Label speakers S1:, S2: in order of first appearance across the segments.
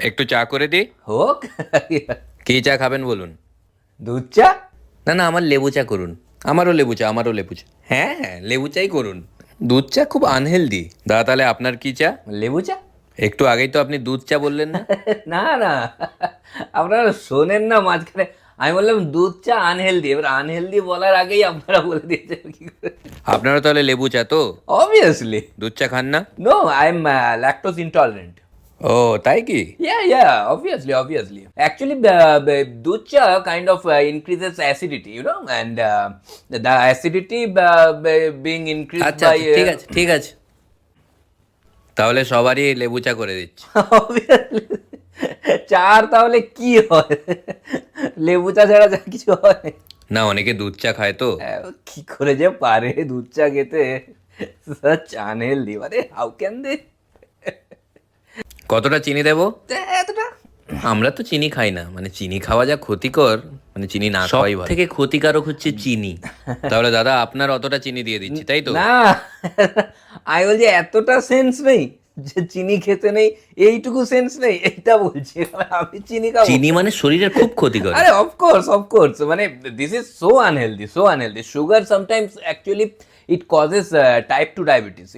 S1: একটু চা করে দিই।
S2: হোক।
S1: কি চা খাবেন বলুন?
S2: দুধ চা?
S1: না না, আমার লেবু চা করুন। আমারও লেবু চা, আমারও লেবু চা। হ্যাঁ হ্যাঁ, লেবু চাই করুন। দুধ চা খুব আনহেলদি। দাদা তাহলে আপনার কি চা?
S2: লেবু চা?
S1: একটু আগেই তো আপনি দুধ চা বললেন না?
S2: না না, আপনারা শোনেন না মাঝখানে। আমি বললাম দুধ চা আনহেলদি, এবার আনহেলদি বলার আগেই আপনারা বলে দিয়েছেন কি করে?
S1: আপনারা তাহলে লেবু চা তো?
S2: অবভিয়াসলি।
S1: দুধ চা খান না?
S2: No, I am lactose intolerant.
S1: ও তাই কি?
S2: Yeah, obviously. Actually, doodh cha kind of increases acidity, and the acidity being increased
S1: আচ্ছা
S2: by.
S1: আচ্ছা, ঠিক আছে ঠিক আছে, তাহলে সবারই লেবু চা করে দিচ্ছি।
S2: Obviously, চার তাহলে কি হয়? লেবু চা ছাড়া যা কিছু হয়।
S1: না, অনেকে দুধ চা খায় তো।
S2: কি করে যে পারে দুধ চা খেতে? Such unhealthy, মানে হাউ ক্যান দে?
S1: কতটা চিনি দেবো?
S2: এতটা?
S1: আমরা তো চিনি খাই না, মানে চিনি খাওয়া যা ক্ষতিকর, মানে চিনি না খাওয়াই ভালো। থেকে ক্ষতিকারক হচ্ছে চিনি। তাহলে দাদা আপনার অতটা চিনি দিয়ে দিচ্ছি, তাই তো?
S2: না, আমি বলছি এতটা সেন্স নেই যে চিনি খেতে নেই, এইটুকু সেন্স নেই, এইটা বলছি। আমি চিনি খাবো?
S1: চিনি মানে শরীরের খুব ক্ষতিকর।
S2: আরে অফকোর্স, মানে this is so unhealthy. Sugar sometimes actually it causes type 2 diabetes,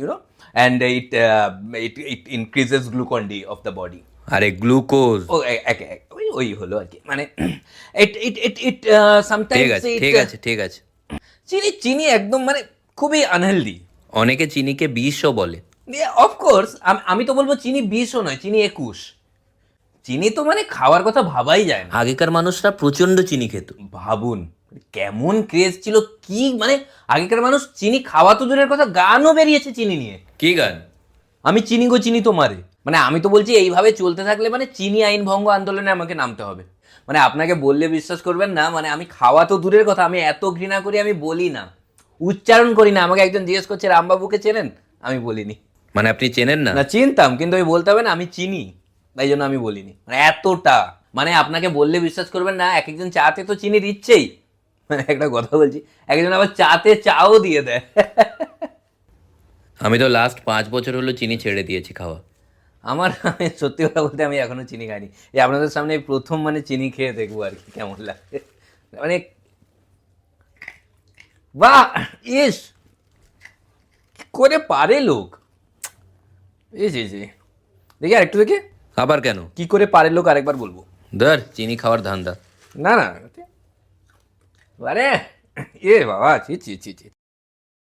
S2: and it increases Glucon D of the body.
S1: আরে গ্লুকোজ।
S2: ওই হলো আর কি, মানে ইট ইট ইট ইট
S1: ঠিক
S2: সামটাইমস
S1: আছে ঠিক আছে ঠিক আছে।
S2: চিনি একদম মানে খুবই আনহেলদি।
S1: অনেকে চিনিকে বিষও বলে।
S2: অফকোর্স, আমি তো বলবো চিনি 20ও নয়, চিনি 21। চিনি তো মানে খাওয়ার কথা ভাবাই যায় না।
S1: আগেকার মানুষরা প্রচন্ড চিনি খেত।
S2: ভাবুন কেমন ক্রেজ ছিল, কি মানে আগেকার মানুষ চিনি খাওয়া তো দূরের কথা, গানও বেরিয়েছে চিনি নিয়ে।
S1: কি গান?
S2: আমি চিনি গো চিনি তোমারে। মানে আমি তো বলছি এইভাবে চলতে থাকলে মানে চিনি আইন ভঙ্গ আন্দোলনে আমাকে নামতে হবে। মানে আপনাকে বললে বিশ্বাস করবেন না, মানে আমি খাওয়া তো দূরের কথা, আমি এত ঘৃণা করি আমি বলি না, উচ্চারণ করি না। আমাকে একজন জিজ্ঞেস করছে রামবাবুকে চেনেন, আমি বলিনি।
S1: মানে আপনি চেনেন না?
S2: না চিনতাম, কিন্তু আমি বলতে হবে না আমি চিনি, তাই জন্য আমি বলিনি। মানে এতটা, মানে আপনাকে বললে বিশ্বাস করবেন না, এক একজন চাতে তো চিনি দিচ্ছেই। মানে একটা কথা বলছি, একজন আবার চাতে চাও দিয়ে দেয়।
S1: আমি তো লাস্ট 5 বছর হলো চিনি ছেড়ে দিয়েছি খাওয়া।
S2: আমি সত্যি কথা বলতে আমি এখনো চিনি খাইনি। এই আপনাদের সামনে এই প্রথম মানে চিনি খেয়ে দেখবো আর কি কেমন লাগে। মানে বাহ, ইস, কি করে পারে লোক! ইস ইস ইস। দেখি আরেকটু দেখি,
S1: আবার কেন?
S2: কি করে পারে লোক, আরেকবার বলবো।
S1: ধর চিনি খাওয়ার ধান্দা।
S2: না না, আরে এ বাবা, ছি ছি ছি ছি।